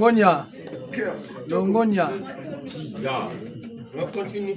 Longonia. Longonia. Ya. On continue.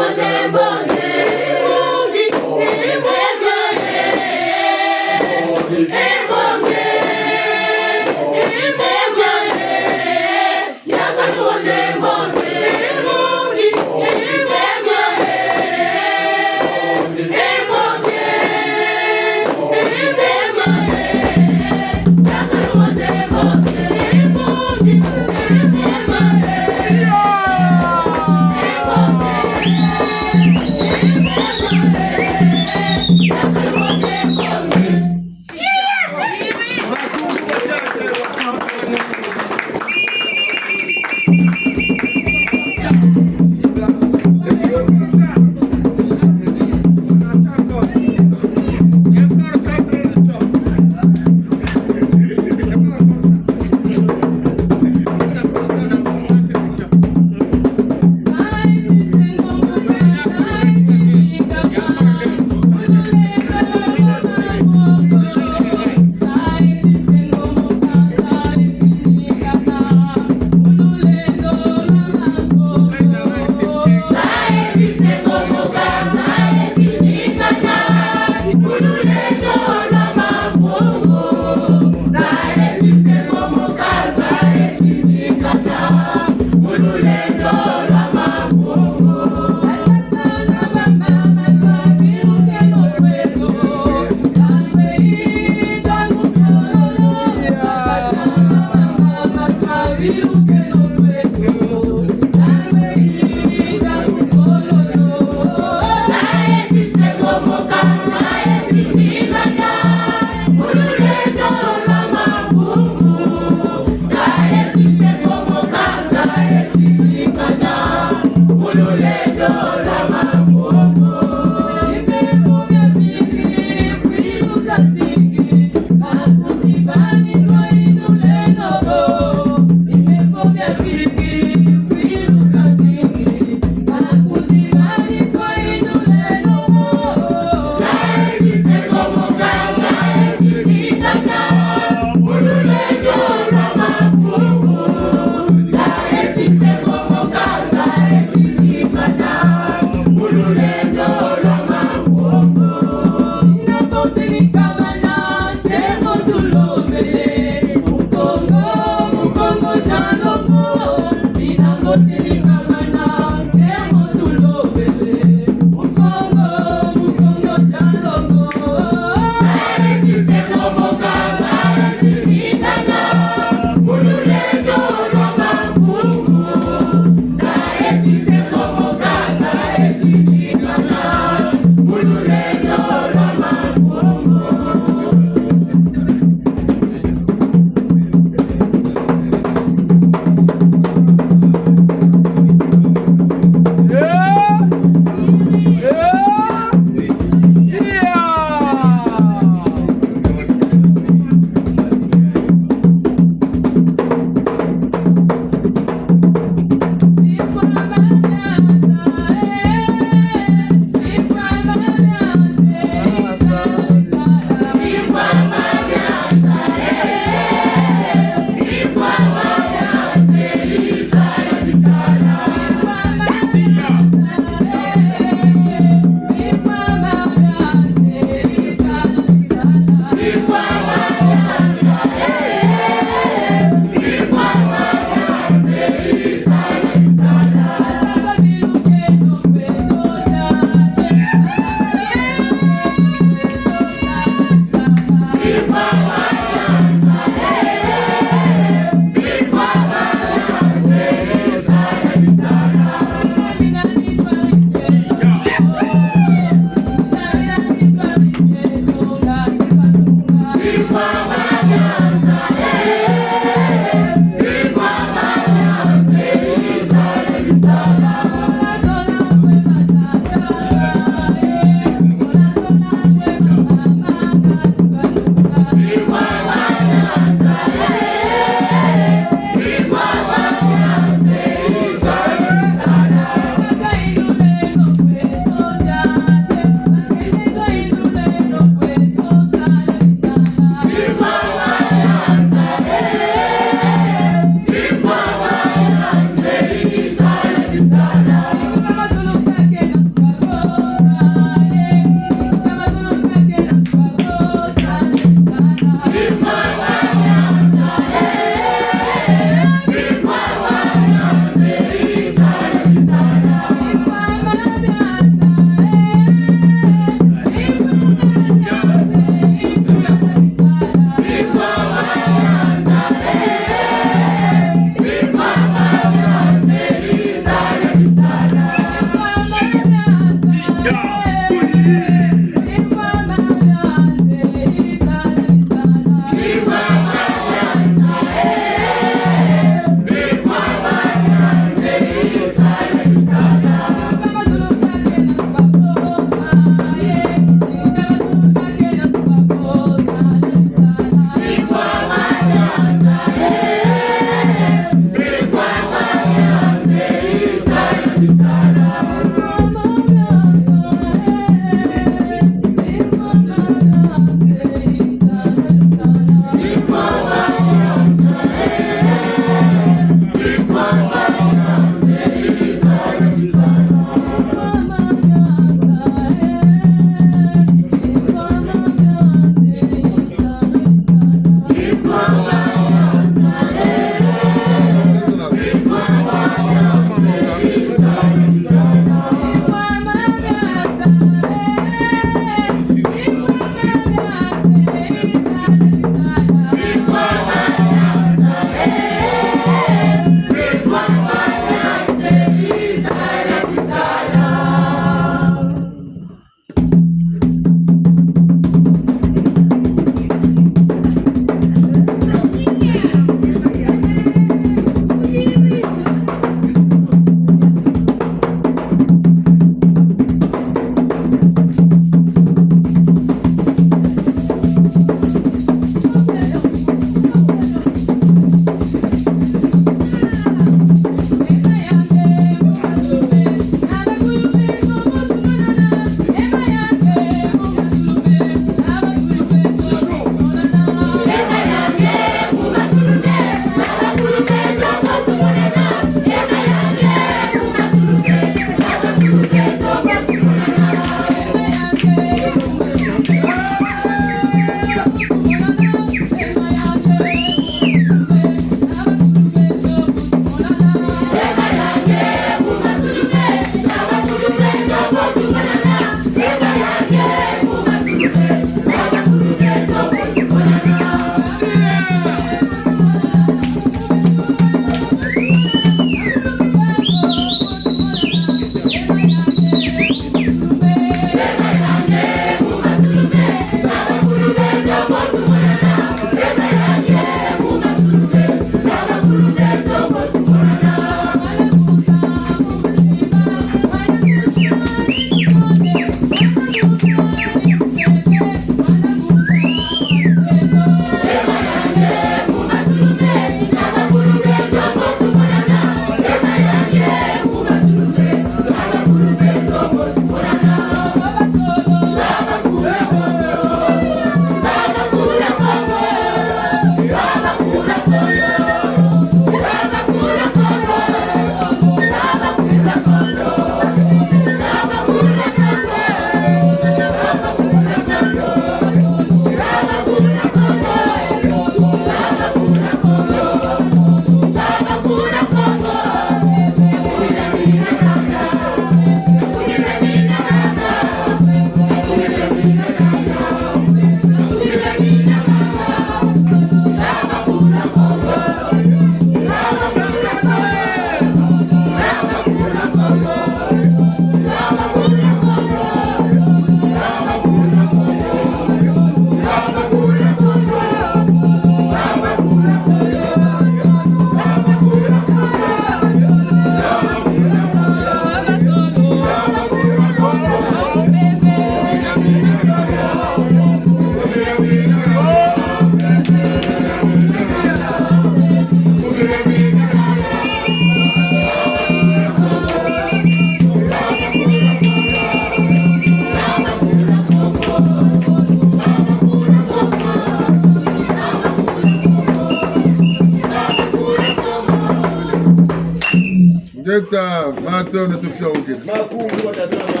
Eta mato na tufia uke. Makungu watatana.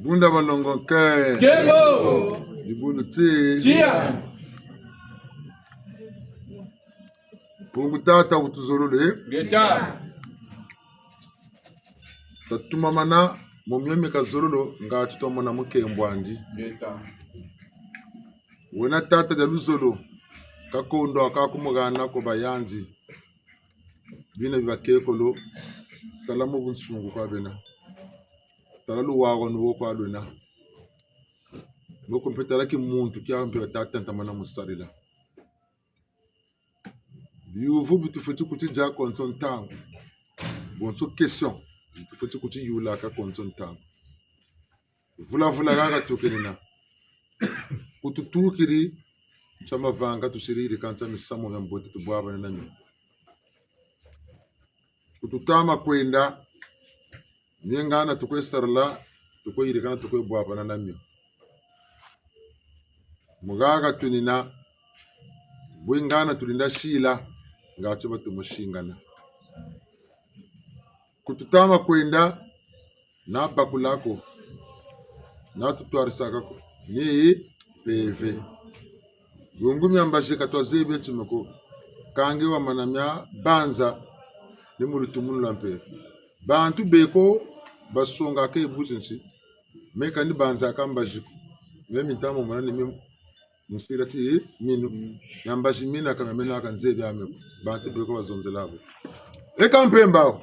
Bunda balongo ke. Kemo. Ibunu ti. Chia. Pungu tata utuzolole. Geta. Tatuma mana momyeme kazololo nga tutomona mukembwandi. Geta. Wena tata da luzolo kakondo akakumugana ko bayanzi bina bibakekolo talamu bunsungu kwa bena talalu wago no kwa luna ngoko mpetala ki muntu kya mpe tata ntamana musarila biuvu bitufeti kuti ja konson tango bonso question bitufeti kuti yula ka konson tango vula gaga tokenina kututukiri chama vanga tushiriri kanta misamo ya mbote tubwaba na nyo kututama kwenda nyengana tukwesarla tukoyirikana tukoybwaba na namyo mugaga tunina bwingana tulinda shila ngacho batumushingana kututama kwenda na bakulako na tutwarisaka ni PV Gungumi ambaje katwaze chimeko kange wa manamya banza ni mulutumulu lampe bantu beko basonga ke butinsi meka ni banza kambaje memi ntamo mwana ni mshira ti minu yambaje mina kanga mena kanze byameko bantu beko bazonzelabo ekampemba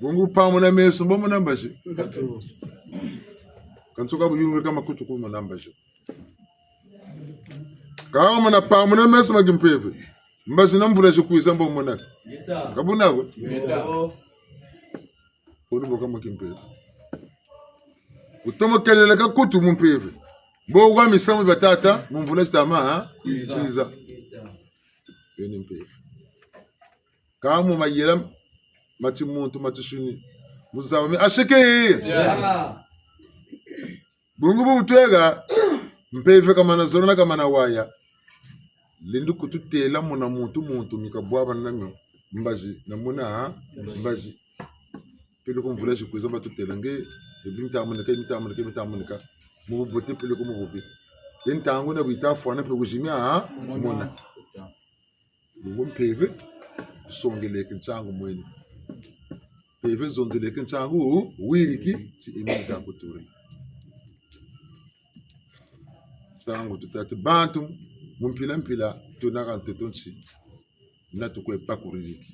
Gungu pamu na meso mbomo nambaje kantoka buyungu kama kutuku mo nambaje Kawa mana pamu na meso magimpeve mbazi namvula kuiza mbo mona kabuna we uri kama kimpeve utomo kelele ka kutu mumpeve mbo wa misamu batata mumvula stama kuiza yeni mpeve kamu mayela mati muntu matishuni muzawe ashike bungu butwega mpeve kama na zona kama na waya lindu kututela muna muntu mikabwaba nanyo mbaji namuna mbaji pele ko mvula kuiza batutela nge ebintamunika mu bote pele ko mu bobe entango na bitafu na pe kujimia mona bungu mpeve kusongeleke nchangu mweni peve zonzeleke nchangu wiriki ti imita kuture tangu tutati bantu mpila tunaka ntetonchi na tukwe pakuririki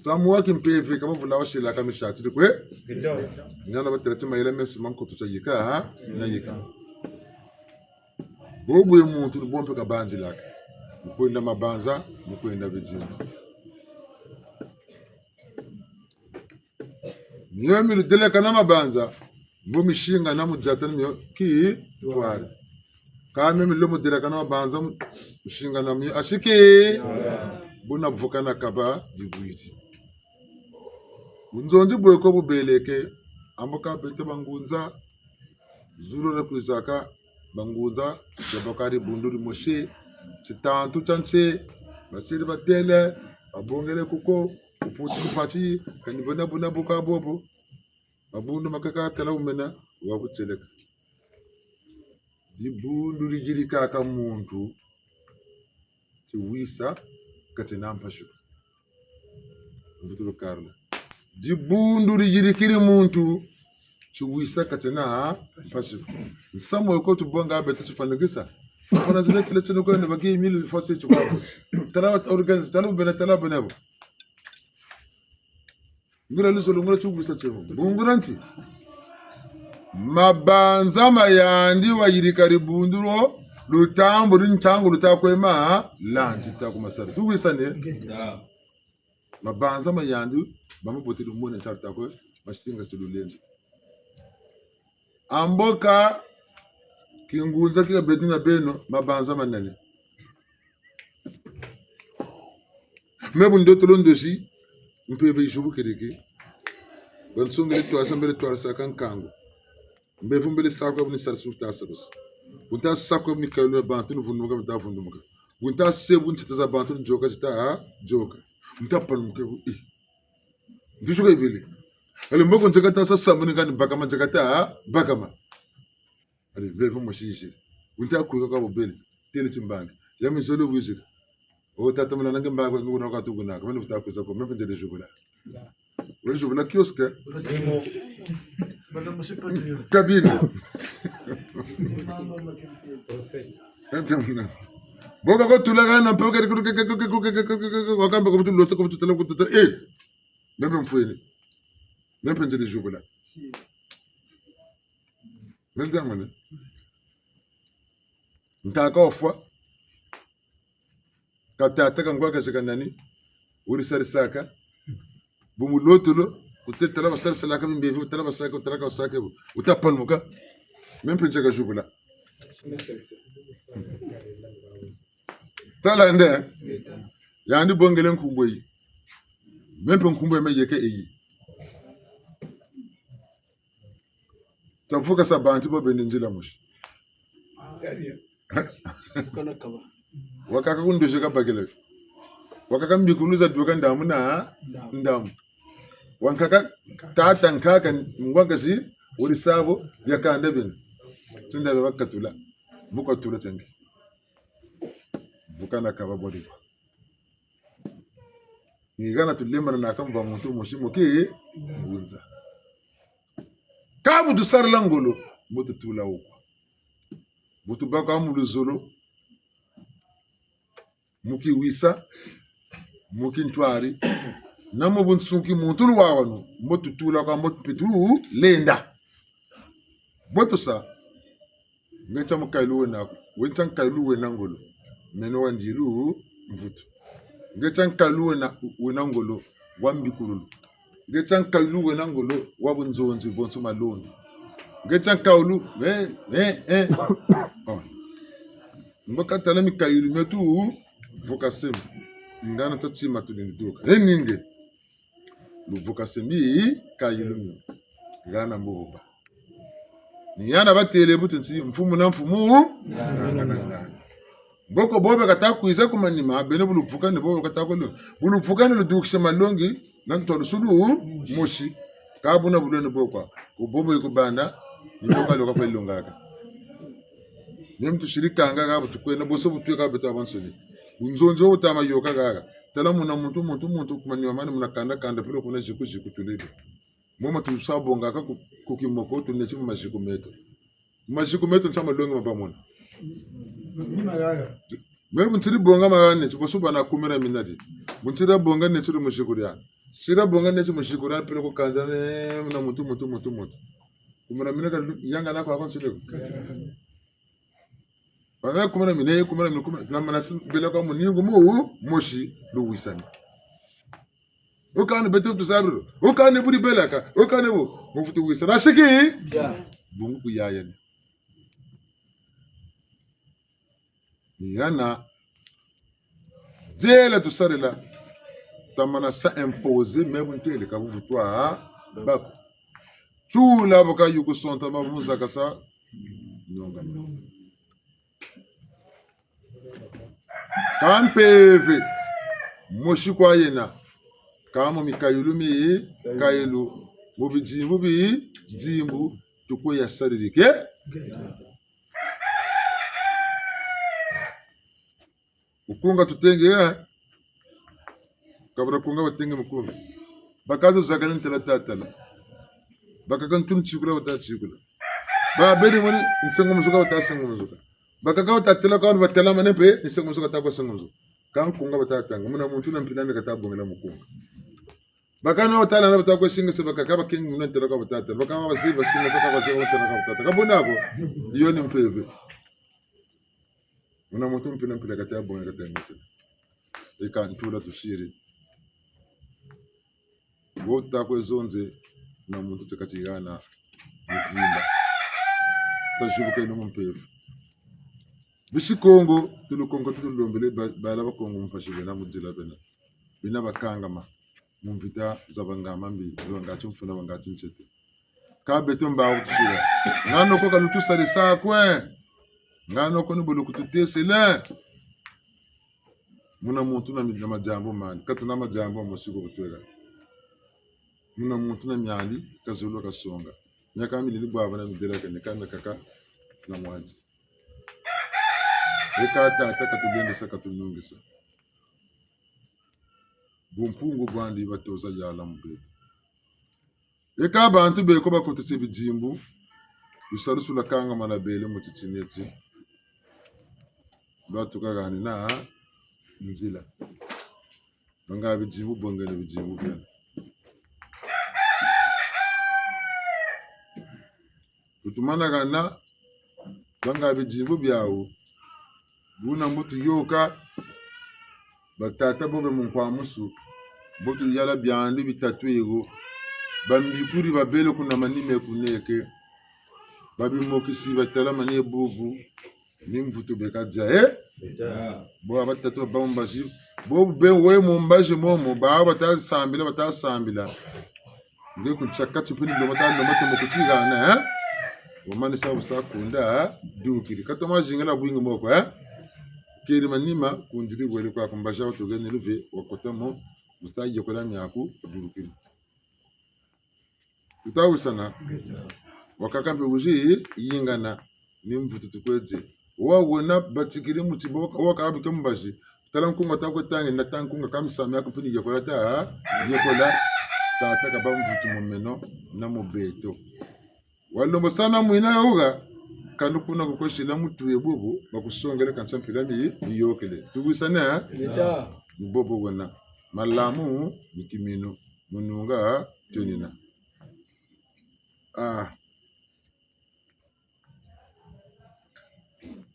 samu waki mpeve kama vula washila kama shati kwe nyana baterati mayele mesu manko tutayika ha na yika bobu ye muntu bompe ka banzi laka mukwenda mabanza mukwenda vijina nyemi ludele kana mabanza mbo mishinga na mujatani myo ki twari kame milo mudele kana mabanza mishinga na myo ashiki buna vukana kaba dibwiti unzonji bweko bubeleke amboka bete bangunza zuro na kuizaka bangunza jabakari bunduri moshe chitantu chanche basiri batele abongere kuko uputi kupati kanibona buna buka bobo abundu makaka tala umena wabuteleka dibundu ligirika ka muntu tiwisa katenampashu mbutulo karla dibundu ligirikiri muntu tiwisa katena pashu nsamwe ko tubonga abete tufanigisa Kuna zile kile chino kwa nabagi mili fasi chukua. Tala organize tala ubena tala benabo. Ngura luso ngura chugwisa chemo. Bunguranti. Mabanza mayandi wa yirikari bunduro lutambo rintango lutakwema lanji takumasara. Tugwisa ne? Mabanza mayandi bamupoti lumone chartakwe mashinga silulenzi. Amboka kingunza kika beduna beno mabanza manene mebu ndoto londoshi mpeve ishubu kiriki bansongele to asambele to arsakan kango Mbevu mbele sako ni sarsu ta sados. Bunta sako ni kalu bantu no vunumuka mta vunumuka. Bunta sebu ntita za bantu joka ta joka. Mta panumuka e. Ndisho ga ibili. Ale mboko njaka sa samuni ngani bakama njaka ta bakama. Ale mbevu moshishi. Bunta kuika ka bobeli. Tele chimbangi. Yami solo wizit. O tata mala nange mbagwa nguna ka tuguna. Kama ni futa kusa ko mepe njede jubula. Oui, je veux la kiosque. Cabine. Boka ko tulaga na poka wakamba ko tulo ko tutala ko tutala même mfueni même penje de jogola même damane ntaka ofwa katata kangwa kashikanani uri sarisaka bumulotolo utetala basalsalaka bimbevi utala basaka utala basaka utapanuka même penje ka jogola tala nde yandi bongelen kumboyi même kumboyi me yeke eyi tafuka sabanti bo benenjila mushi wakaka kundoshe ka bagele wakaka mbikuluza duka ndamu na ndamu wankaka tatan kaka ngwanga si uri sabo yakande ben tunda bakatula bukatula tangi bukana kaba bodi ngigana tulemana na kamba muntu mushimo ki bunza kabu dusar langolo mutu tula uko mutu baka amulu zolo muki wisa muki ntwari namo bunsuki muntu luwawanu mutu tula kwa mutu pitu lenda mutu sa ngecha mukailuwe nako wencha nkailuwe nangolo meno wandilu mvutu ngecha nkailuwe na wenangolo wambikululu ngecha nkailuwe nangolo wabunzonzi bonso maloni ngecha nkaulu mboka tala mikailu metu vokasem ngana tachima tulinduka eninge lu vokasemi kailu ngana mboba Niyana batele butunsi mfumu na mfumu boko bobe katakuiza kumanima bene bulupfuka ne bobe katakolo bulupfuka ne dukisha malongi nantolo sulu moshi kabuna bulene bokwa bobe kubanda nyoka loka kwelongaka nyemtu shirika ngaka butukwena boso butweka beto abansoni unzonzo utama yoka gaga tala muna muntu kumanima mani munakanda kanda pelo kuna jiku tulebe moma tusabonga ka kukimoko tunechi majiko meto nchama longa mapamona mwe ntiri bonga magane chibosuba na kumera minadi muntira bonga netiri mushikuriana shira bonga netiri mushikuriana pelo ko kanzane na mutu kumera minaka yanga nako akonsile banga kumera na manasin bela ko muningo mu moshi luwisani okane beto tusabro okane buri belaka okane bo mufutu wisa na shiki bungu kuyayane yana dela tusarela tamana sa imposer même ntele ka buvutwa bako tula boka yuko sonta ba muzaka sa nyonga kampeve moshi kwa yena kama mikayulu mi kayelu mubi dzimbu tuko ya saririke ukunga tutenge kabra kunga batenge mukunga bakazo zagana tala bakakan tun chikula bata chikula ba beri moni nsengo musuka bata sengo musuka bakaka utatela kwa batela mane pe nsengo musuka takwa sengo musuka kan kunga bata tanga muna muntu na mpilane katabongela mukunga bakana utala na batakwa singa se bakaka bakingi muna tela kwa batata bakama basiba singa saka kwa sengo tela kwa batata kabonako iyo ni mpeve muna muntu mpila mpila katabongela katemete eka ntula tushiri wota kwezonze na muntu tekatigana muvimba tajubuka ino mpeve bishi Kongo tululombele bala bakongo mpashile na mujila bina bakangama mumvita zabangama mbi ngacho mfuna wangacho nchete ka beton ba utusira ngano ko kalutu sale sa kwe ngano ko nubulu kututesele muna muntu na majambo mani katuna majambo musigo butwega muna muntu na myali kazulu kasonga nyaka milili bwaba na midela kane kana kaka na mwanji ekata katugende saka tunungisa bumpungu gwandi batoza yala mubeto eka abantu beko bakotese bijimbu bisalusula kanga malabele muticineti batukagani na njila banga bijimbu bongene bijimbu byana kutumana gana banga bijimbu byawo buna mbutu yoka batata bobe munkwamusu botu yala byandi bitatu ego bambikuri babele kuna manime kuneke babimokisi batala manie bubu nimvutu bekaja bo abatatu bambaji bo ben we mumbaje momo ba batasambila nge kunchakati pini ndo matano mokuchiga na wamani sabu sakunda dukiri katoma jingala bwingi moko kiri manima kundiri wele kwa kumbaja utogene luve wakotamo mustaje kola nyaku dukiri tutawu sana wakakambe uji yingana nimvutu tukweje wawona batikiri mutiboka wakabi kambaji talankunga takwetange na tankunga kamsami akupini yekola ta yekola tata kabamvutu momeno na mobeto walombo sana mwina yoga kanu kuna kukoshila mutu yebubu bakusongele kanchampila mi yokele tugusana bobo wana malamu mikimino mununga tonina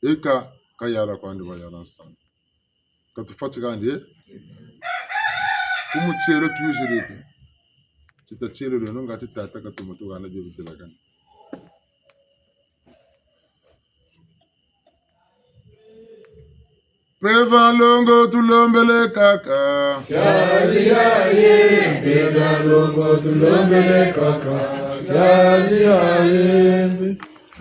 eka kayala kwandi bayala sana katufati kandi kumuchero tujireke kitachero leno ngati tata katomoto gana jebitela kandi Peva longo tulombele kaka Chali aye Peva longo tulombele kaka Chali aye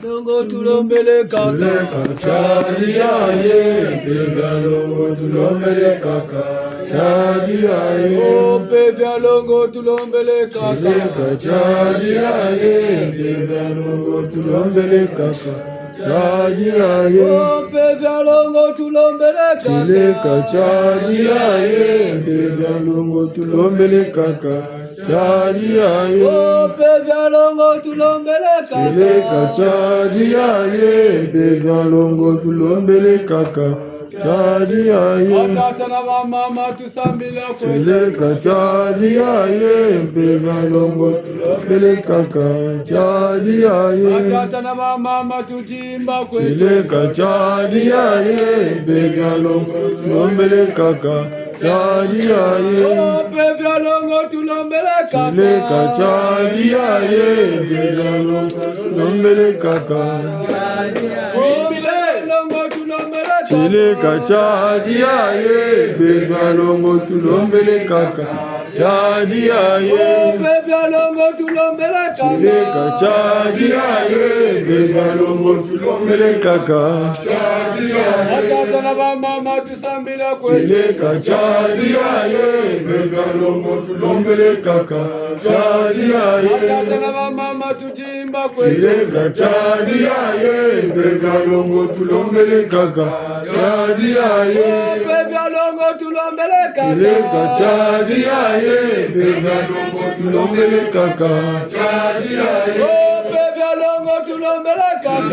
Longo tulombele kaka Chali aye Peva longo tulombele kaka Chali aye Oh Peva longo tulombele kaka Chali aye Peva longo tulombele kaka Chali aye Oh Peva longo tulombele kaka Chali aye Peva longo tulombele kaka Chali aye Oh Peva longo tulombele kaka Chali aye Peva longo tulombele kaka Chali aye Atata na mama tusambila kwele Chali aye Peva longo tulombele kaka Chali aye Atata na mama tujimba kwele Chali aye Peva longo tulombele kaka Chali aye Oh Peva longo tulombele kaka Chali aye Peva longo tulombele kaka Chali Chile kachaji aye, Peva longo tulombele kaka. Chaji aye, Peva longo tulombele kaka. Chile kachaji aye, Peva longo tulombele kaka. Chaji aye, atata na mama tusambila kwele. Chile kachaji aye, Peva longo tulombele kaka. Chaji aye, atata na mama tujimba kwele. Chile kachaji aye, Peva longo tulombele kaka. Chaji aye, Peva longo tulombele kaka. Chile kachaji aye, Peva longo tulombele kaka. Chaji aye, Peva longo tulombele kaka.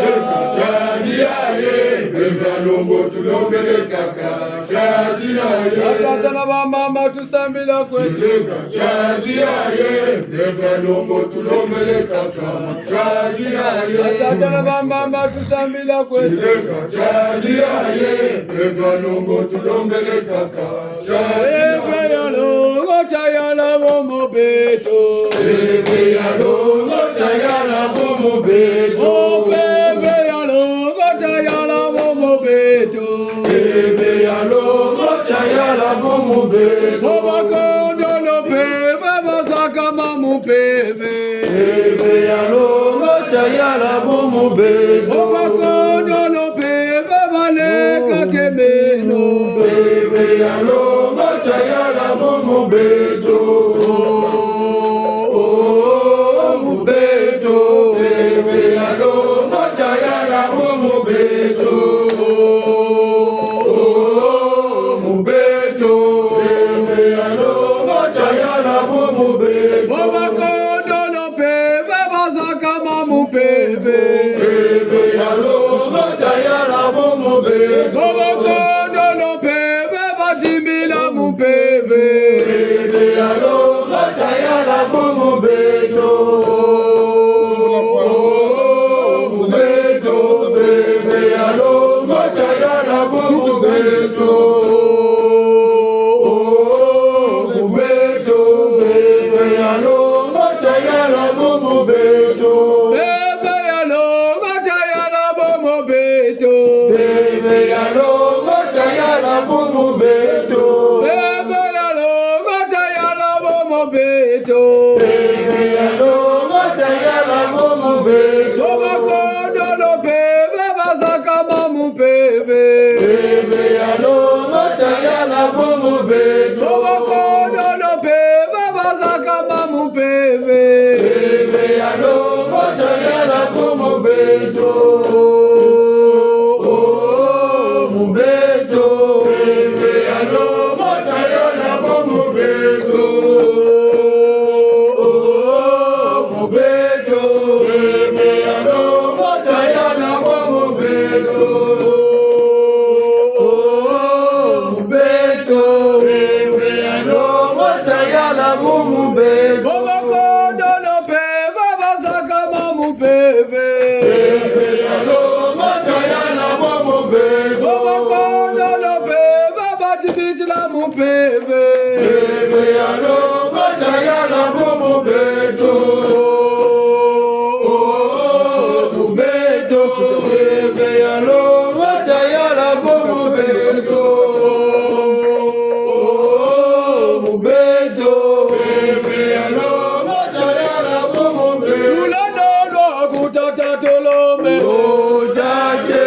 Chaji aye, Peva longo tulombele kaka. Chaji aye, atata na mama tusambila kwele. Chaji aye, Peva longo tulombele kaka. Chaji aye, atata na mama tusambila kwele. Chaji aye, Peva longo tulombele kaka. Chaji longo chayala bomo beto. Peva longo chayala bomo beto. Peva longo chayala bomo beto. Peva longo chayala bomo beto. Boba kondo no peva basaka mamu peve. Peva mubeto. Obakondo peve baleka kemeno. Peve alonga chayala mubeto. Oh mubeto. Peve alonga chayala mubeto. Oh mubeto. Peve alonga chayala mubeto. Obakondo peve bazaka mamu peve. Peve alonga chayala mubeto. Obakondo peve bajimbila mu peve. Peve alonga chayala mubeto. Mubeto. Peve alonga chayala mubeto. Mubeto. Peve alonga chayala mubeto. Peve alonga chayala bomo beto. Peve alonga chayala mubeto. Peve alonga chayala bomo beto. Peve alonga chayala mubeto. Obakondo peve bazaka mamu peve. Peve alonga chayala mubeto. Obakondo peve bazaka mamu peve. Peve alonga chayala mubeto. Oh mubeto. Peve alonga chayala mubeto. Oh mubeto. Peve alonga chayala mubeto. Oh mubeto. Peve alonga chayala mubeto. Obakondo peve bazaka mamu peve. Peve alonga chayala mubeto. Obakondo peve bajibitila mu peve. Peve alonga chayala mubeto. Oh mubeto. Peve alonga chayala mubeto. Oh mubeto. Peve alonga chayala mubeto. Ulando lwa kutata tolome. Oh dade.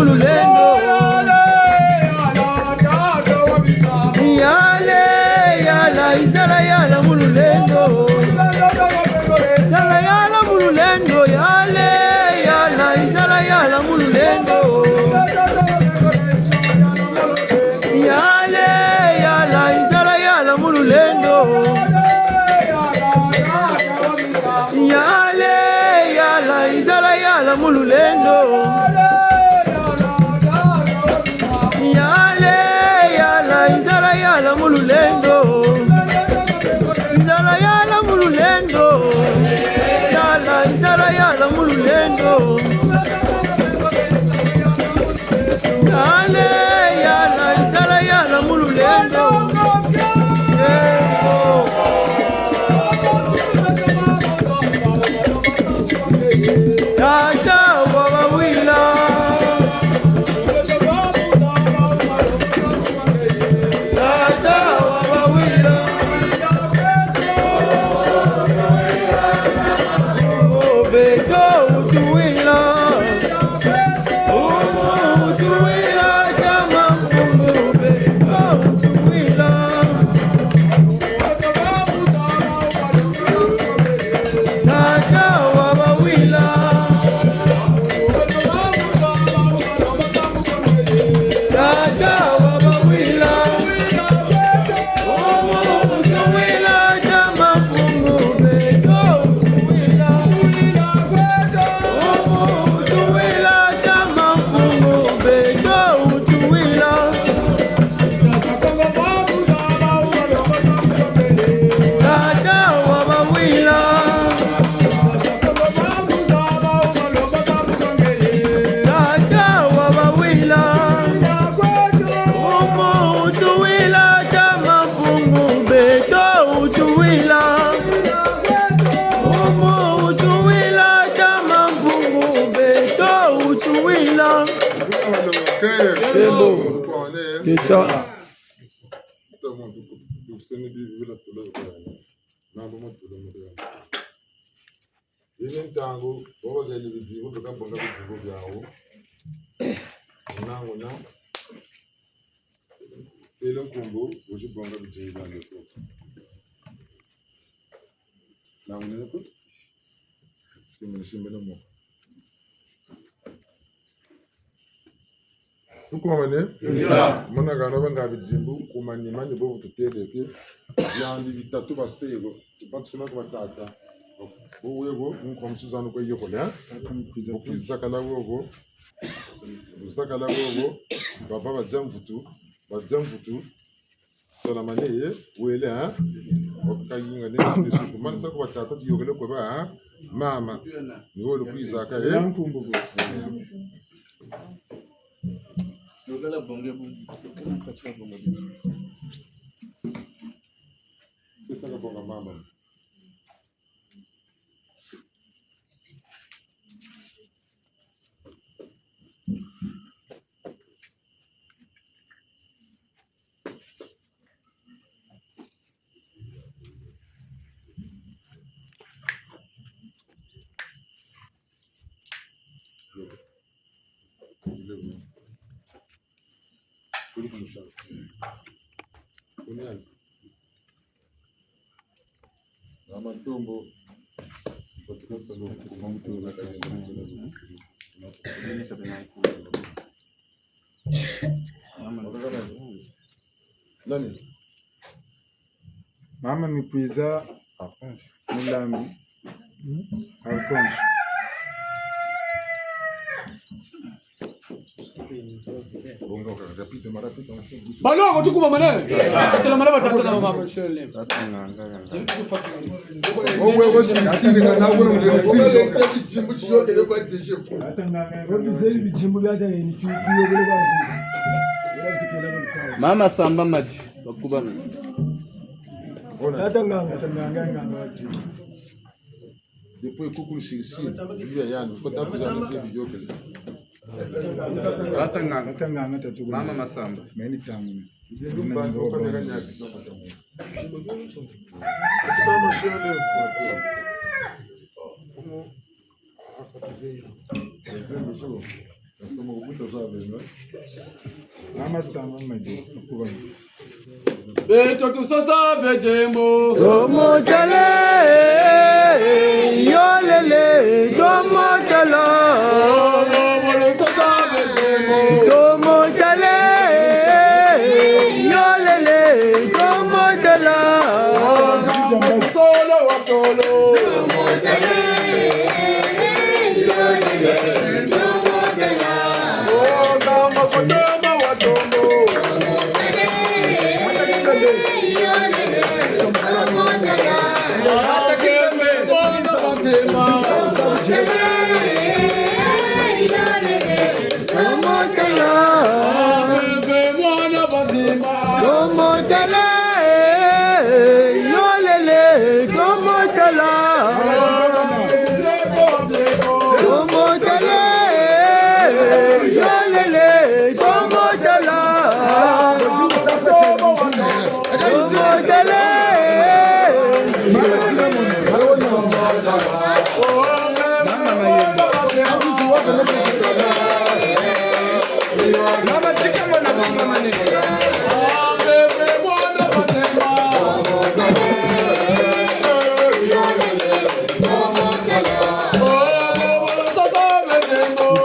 mululendo. Yale yala izala yala mululendo. Izala yala mululendo. Yale yala izala yala mululendo. Yale yala izala yala mululendo. Yale yala izala yala mululendo. Yale yala izala yala mululendo. Izala yala mululendo. Yala izala yala mululendo. Yale yala izala yala mululendo. Tata wawawila. Tata wawawila. Beto utuwila. Utuwila kama mfungu. Beto utuwila. Tata wawawila. Tata wawawila. Utuwila kama mfungu. Beto utuwila. Utuwila kama mfungu. Beto utuwila. Tata wawawila. Tata wawawila. Utuwila kama mfungu. Beto utuwila. Utuwila kama mfungu. Beto utuwila. Tembo. Kita. Tango, over the Lividivo, the Capone of Yao, now, Taylor Kumbo, which is one of the Jay and the book. Now, Simon, Tukumane, Monagano and David Zimbu, Kumani Mani Bow to take the kid, Yan Vitatu Basego, to Patsuna Batata. Uwego nkomsuzana kwa hiyo kola zakala wogo baba bajamfutu sala mane wele ha okayinga ne man sako batata yogele ko ba mama ni wolo kuizaka yankumbugo yogela bonge katika bonge pesa ka bonga mama. Amatumbo katika salon kwa mtu na nani mama mipuiza mulambi alfonso Balongo tukuba manene. Tela maraba tatana mama shole. wewe sisi kana wewe mgeni sisi Jimbo chiyote kwa deshe. Mama samba maji bakuba depois kukulu shirisi via yani kwa tabu za nisi video kile Mama masamba meni tamu ndumba kwa kanya kidogo kama shule watu fumo akatuzei ndio Amasamba maji kuba. Beto tusosa bejembo. Tomotele, yolele, tomotela. Tomotele, yolele, tomotela. Solo wa solo. Tomotele, yolele, tomotela. Oh, kama kutoma wa tombo. Hata kembe mwana basema. Tomotela, Kembe mwana basema. tomotele, yolele, tomotela. Tomotele, yolele, tomotela. Tomotele.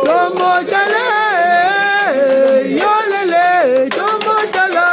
Tomotele, yolele, tomotela.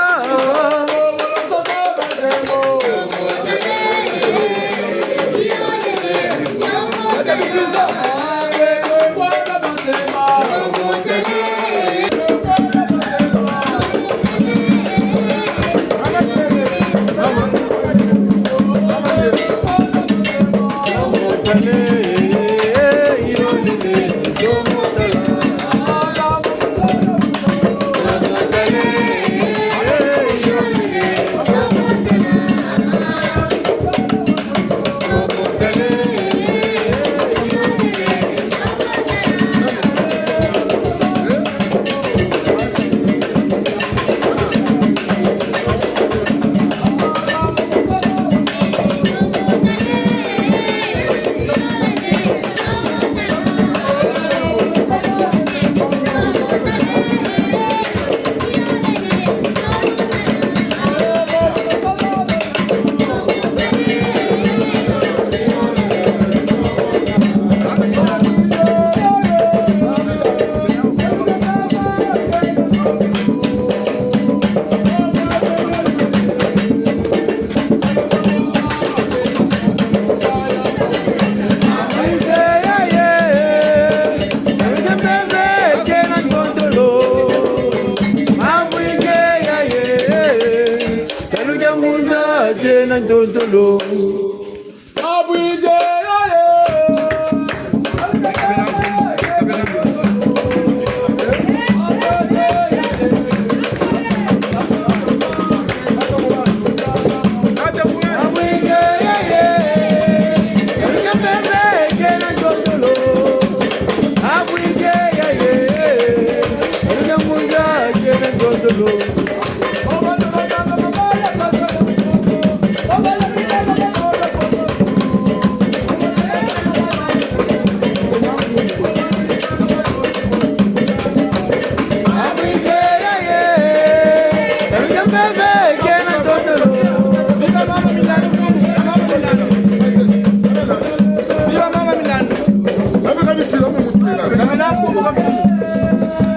Ndondolo Abwije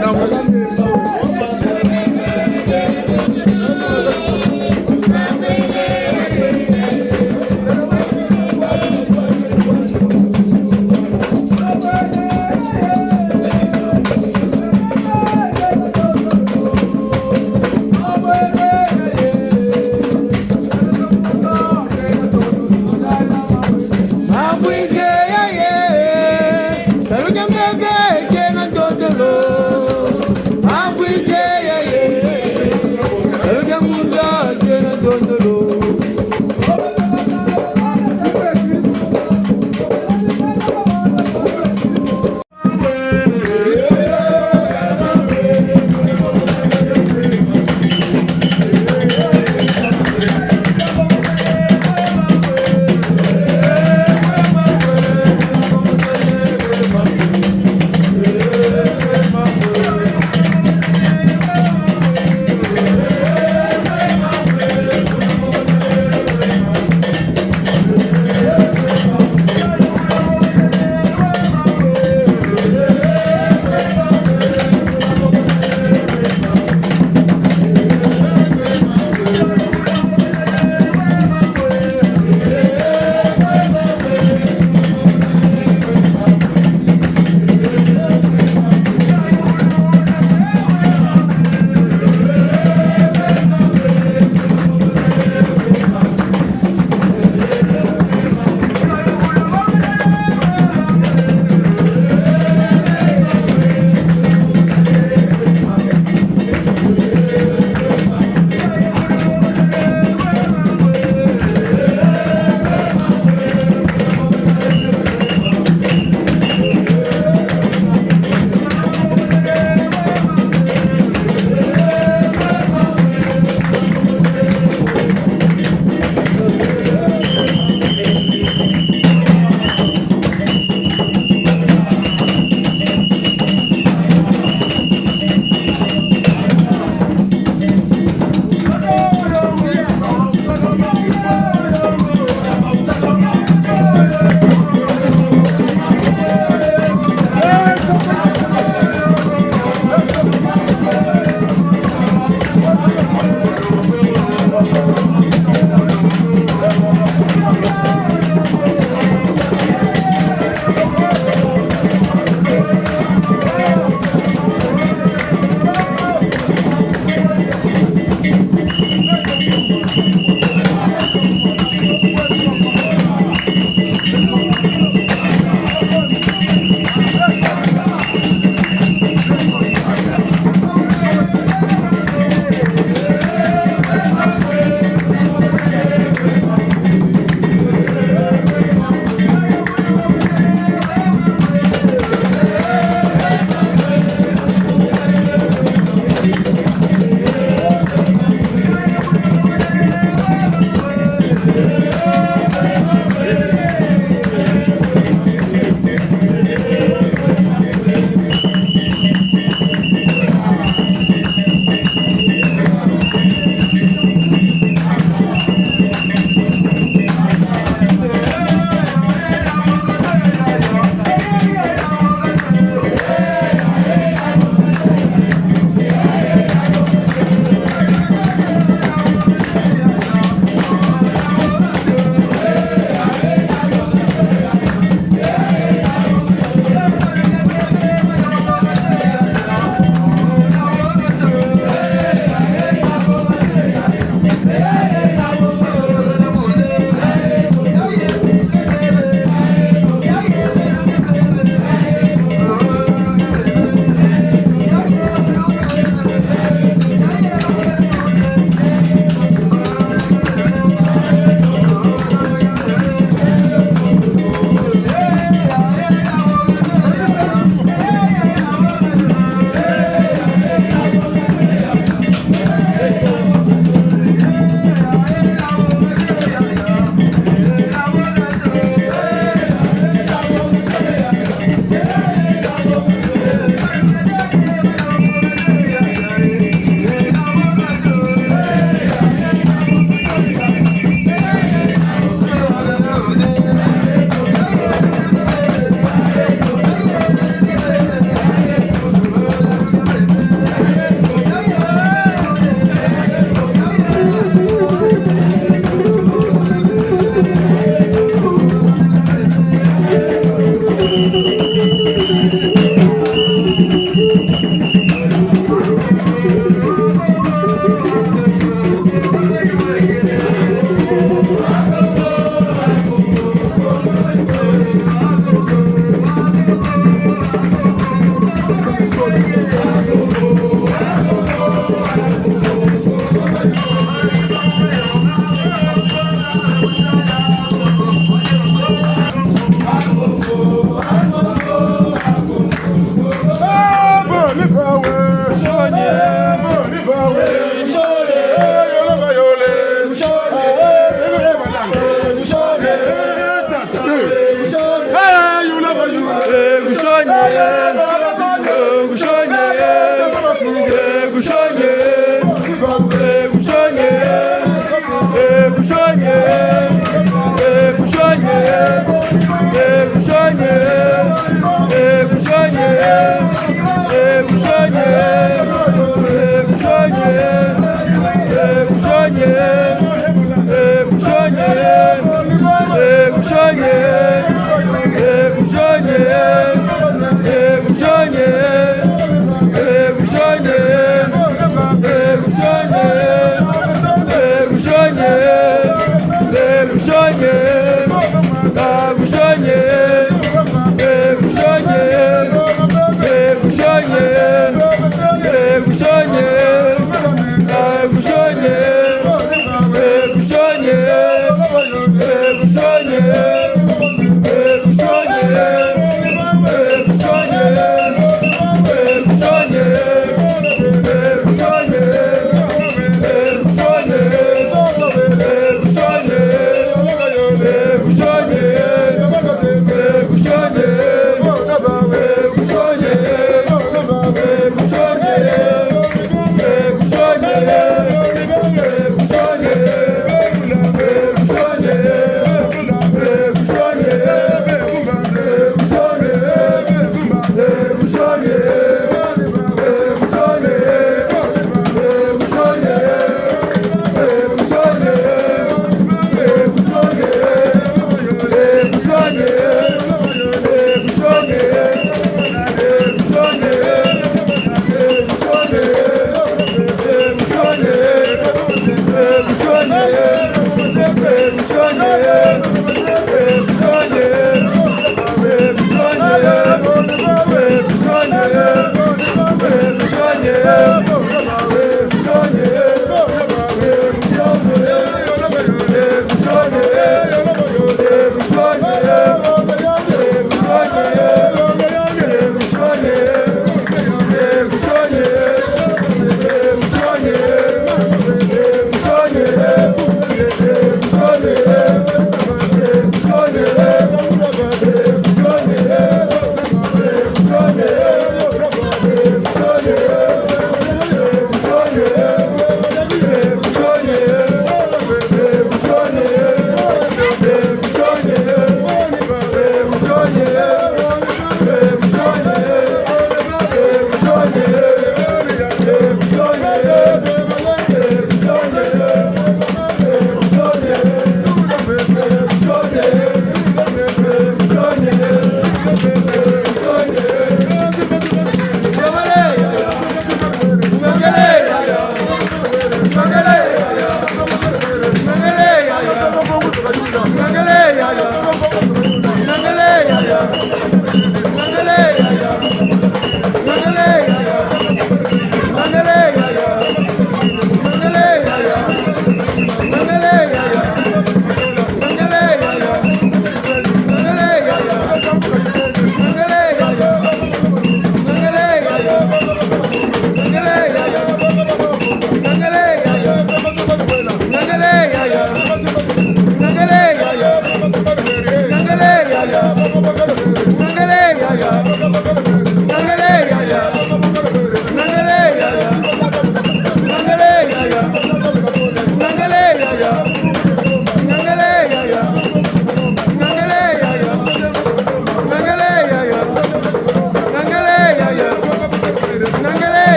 Não,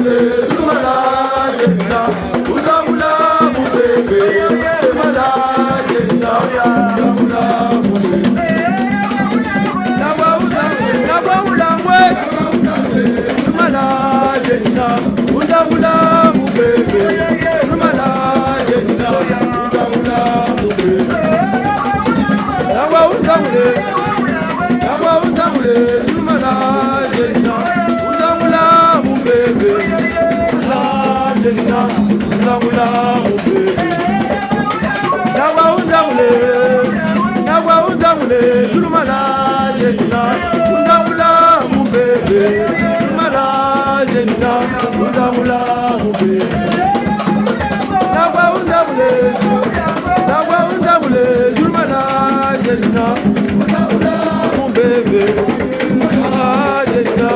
uzamule zulmala jenda uzamula mubebe zulmala jenda uzamula mubebe naba ulangwe zulmala jenda uzamula mubebe zulmala jenda uzamula mubebe naba uzamule zulmala jenda uzamula mubebe la jenda uzamula mubebe naba uzamule zulmala jenda uzamula mubebe zulmala jenda uzamula mubebe naba uzamule zulmala jenda uzamula mubebe la jenda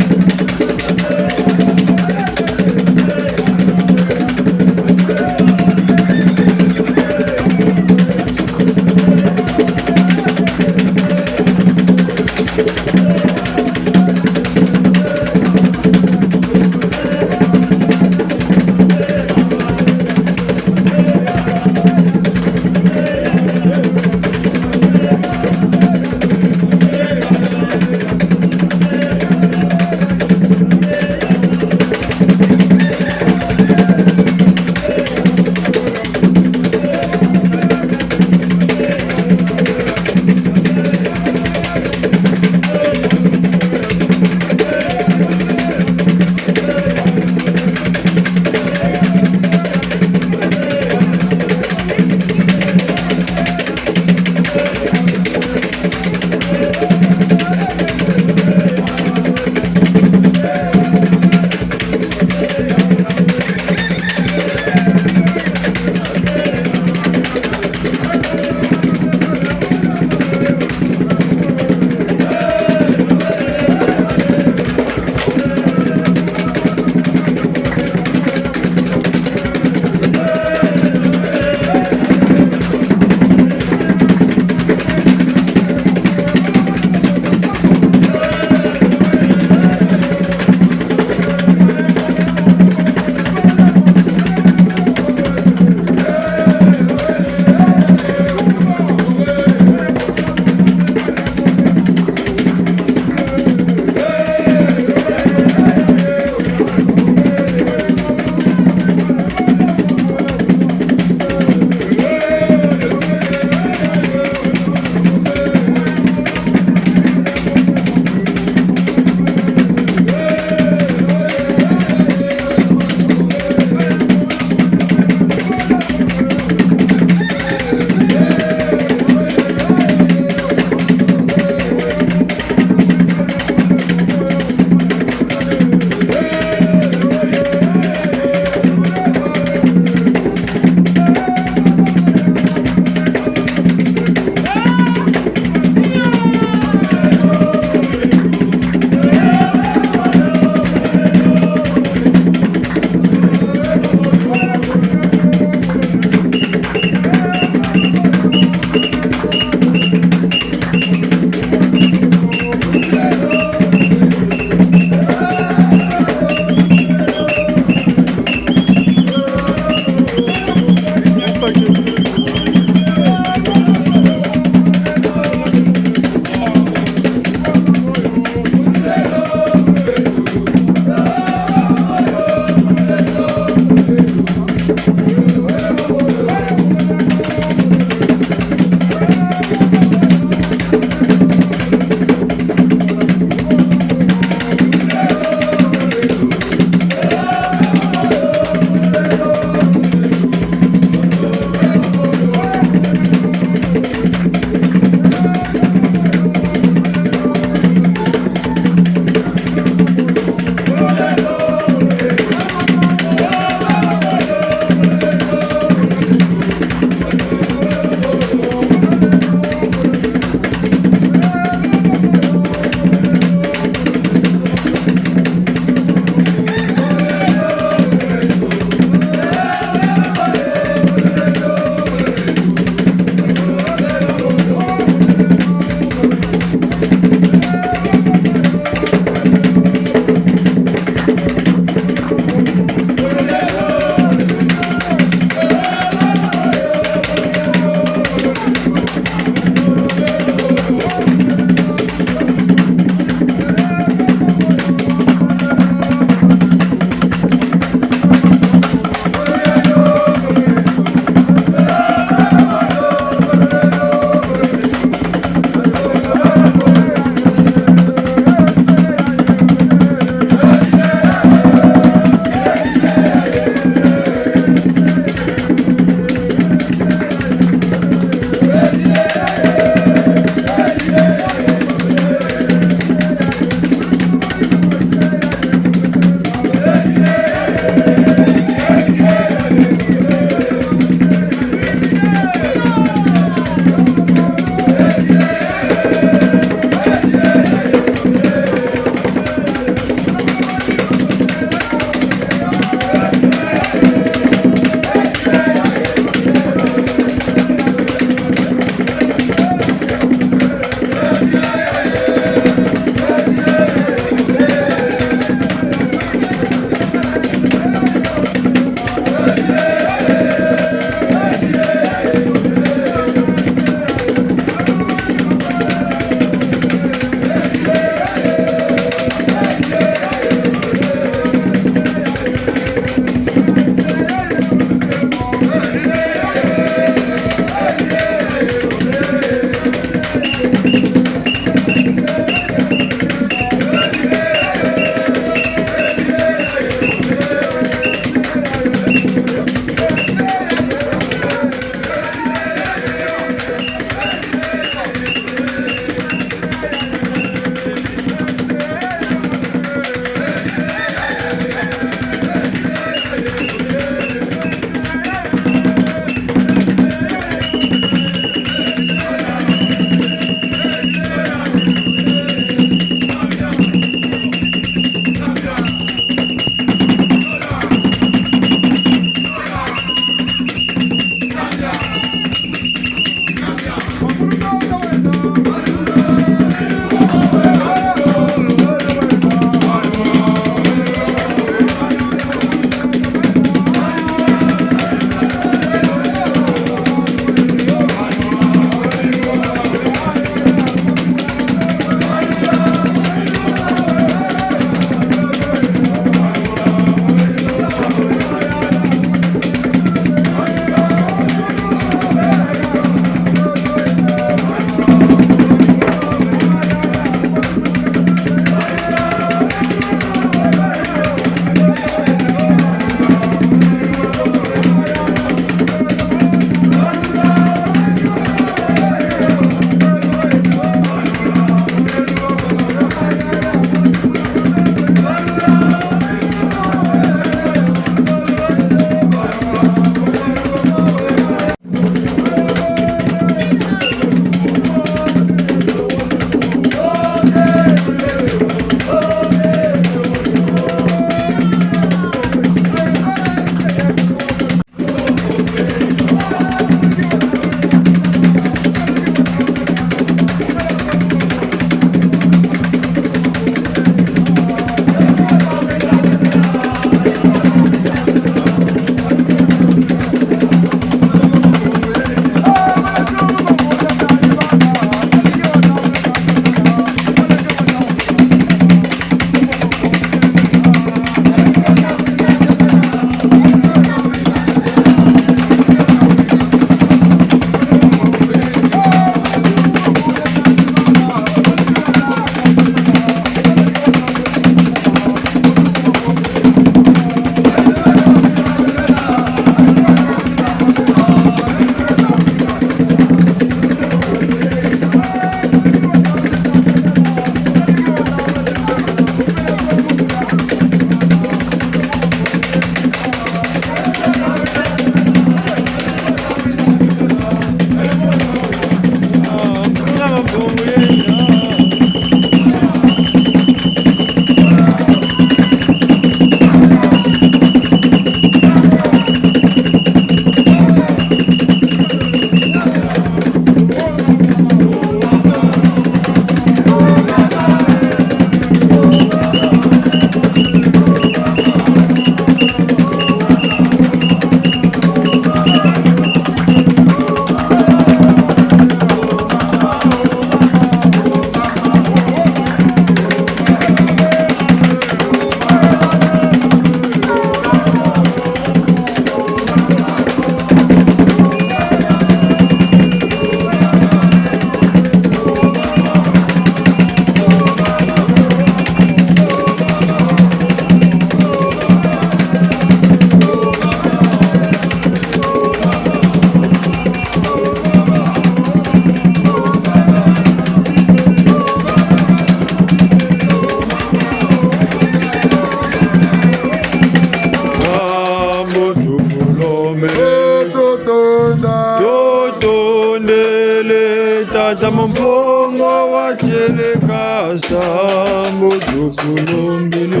tamamfongo wacheleka sambo tukulombele.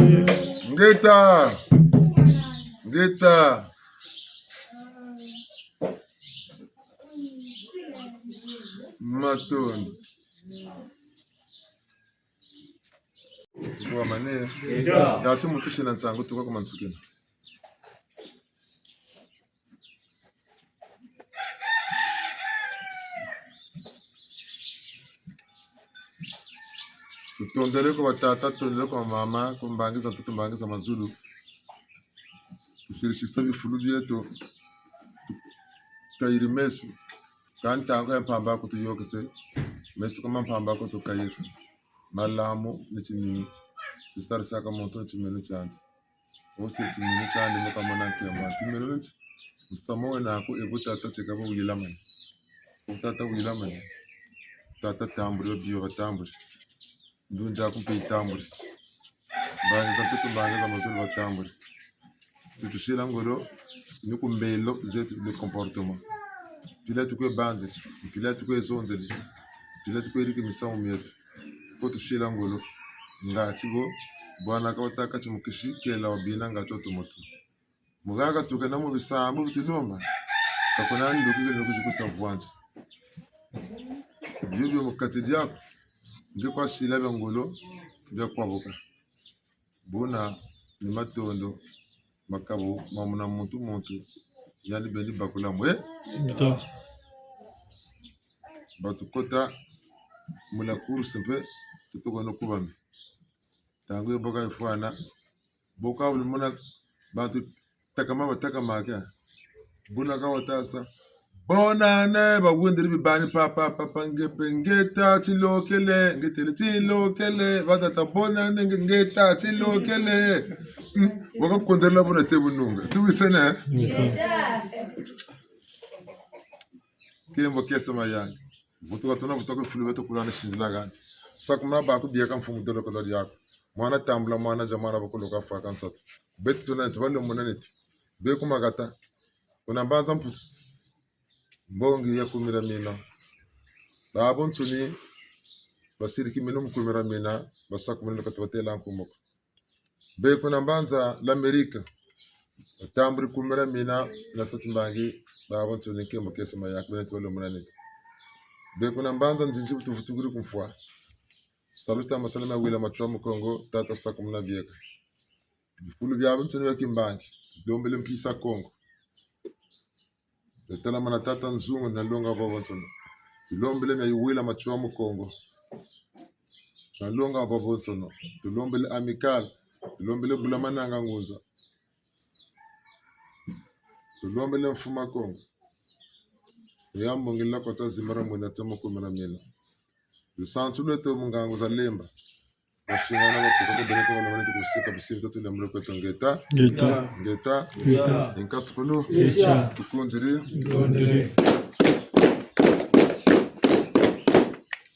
Ngeta Matoni kwa mane ya tu mutushi na nsango tuko kwa mansukina tutondele kwa tata, tutondele kwa mama, kumbangiza mtoto, mbangiza mazulu, tushirishisa bifulu byetu tukayiri mesu kantango ya mpamba ko tuyokese mesu kama mpamba ko tukayiri malamu nichimini tusarisaka muntu chimenu chanzi ose chimenu chandi mukamana kema chimenu nti musamowe nako ebutata chekabo wilamani utata wilamani tata tamburi biyo batamburi ndunja kumpe tamburi bangiza mtoto bangiza mazulu batamburi tutushila ngolo nikumbelo zetu de comportement pila tukwe banze pila tukwe zonzeli pila tukwe riki misamu myetu ko tushila ngolo ngati bo bwana ka utaka chimukishi kela wabina ngato tumoto mugaga tukana mu bisambu bitinoma kakona ndukige nokuzikusa vwanje bibyo mukati dyako ngekwa shila ngolo bya kwabuka bona ni matondo makabo mamuna muntu yani bendi bakula mwe batukota mula kurse pe tutuko no kubami tangu boka ifwana boka ulimona batu takama kya buna ka watasa bona ne ba wendiri bibani papa ngepengeta tilokele ngetele tilokele badata bona ne ngeta tilokele waka kondela bona tebununga tuwisena kembo kesa mayani butuka tona butuka fulu beto kulana shinzila ganti sakumna ba ku biya kan fumu dolo ko dali yako mwana tambla mwana jamana bakolo ka fa kan sat beto tona tbalo monaneti be kuma gata kuna mbanza mputu mbongi ya kumira mina babon tuni basiriki minum kumira mina basakumina katwatela nkumoko be kuna mbanza l'America tambri kumira mina na satimbangi babon tuni kembo kesa mayak bene tolo monaneti be kuna mbanza nzinji butuvutuguri kumfwa saluta masalama wila machomo Kongo tata sakumna bieka bifulu byabo tuni bakimbangi dombele mpisa Kongo tena mana tata nzungu na longa baba nsono tulombele na yuwila machomo Kongo na longa baba nsono tulombele amical tulombele bulamananga ngunza tulombele mfuma Kongo yambo ngila kota zimara mwena temo kumena mina lusantu leto mungangu za lemba washingana wakukoto beneto wana wane tukusika bisimto tulemule kweto ngeta inkasukulu tukunjiri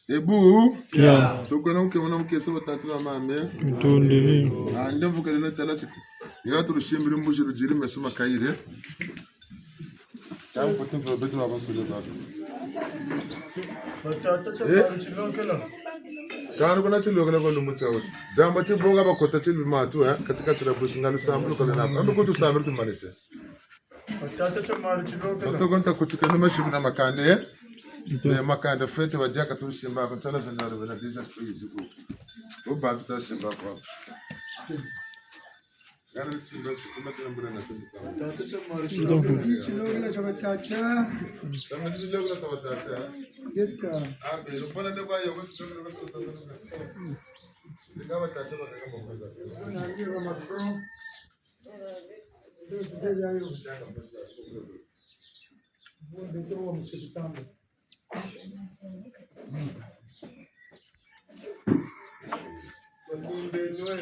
ebu tukwana mkemona mkesa watatu wa mame ande mvukelele tala chiku yatu rushimbiri mbuji rujiri mesuma kaire Kama putin probetu wa basule bako. Kana kuna chilokela kwa lumutsa wote. Jambo tiboga bakota tilumatu katika tirabushi ngalu sambu kana nako. Ambe kutu sambu tumanishe. Tata chamari chilokela. Toto konta kutukana mashibuna makande. Ne makande fete wajia katushimba kwa tala zanaro vena deja squeeze ku. Oba tutashimba kwa. Kana chimba tumatana mbona na tuka. Tata chamari chilokela chabatata. Kama chilokela chabatata. Geta. Abe rupana ndeba yo kutukana kwa. Nikawa tata kama mkoza. Ndio matro. Ndio yayo. Ndio wa msikitano. Ndio